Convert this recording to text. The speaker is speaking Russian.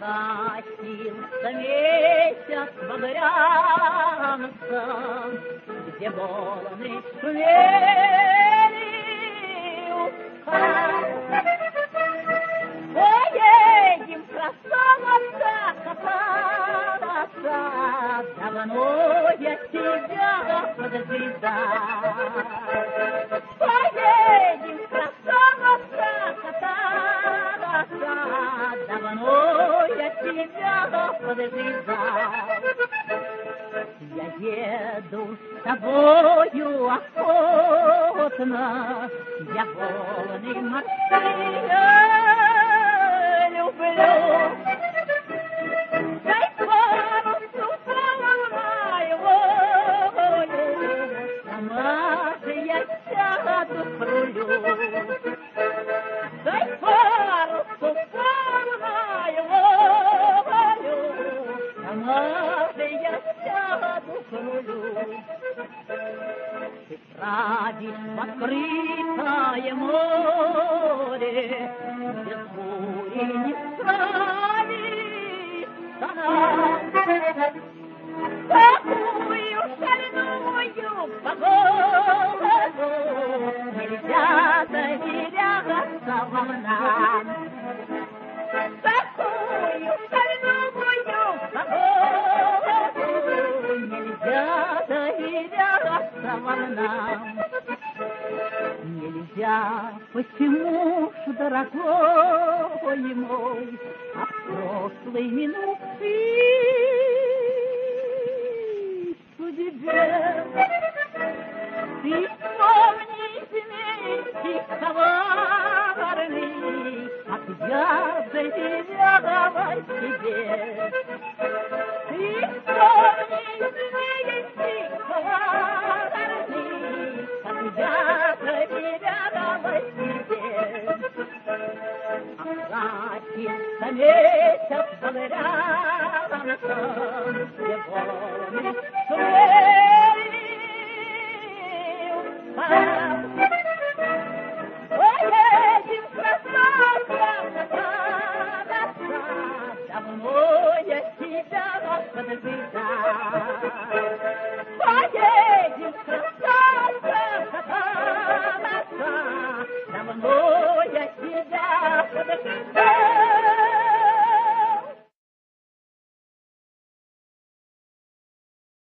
Просился месяц багрянцем, где волны шумели у скал. Поедем, красавица, кататься, давно я тебя поджидал. Поедем, красавица, кататься, давно я тебя поджидал. Я еду с тобою охотно, я волны морские люблю. Дай парусу полную волю, сама же я сяду к рулю. Дай парусу полную волю, сама же я сяду к рулю. Ты правишь в открытое море, где бури не справится нам. Такую шальную погоду нельзя доверяться волнам. Такую шальную погоду нельзя доверяться волнам. Нельзя, почему ж, дорогой мой, а в прошлой минуты судьбе ты вспомни вместе коварный, как я доверяла тебе. Ты вспомни вместе коварный, как я доверяла тебе. Оплатится месяц багрянцем, где волны шумели у скал. Поедем, красавица, кататься, давно я тебя поджидал.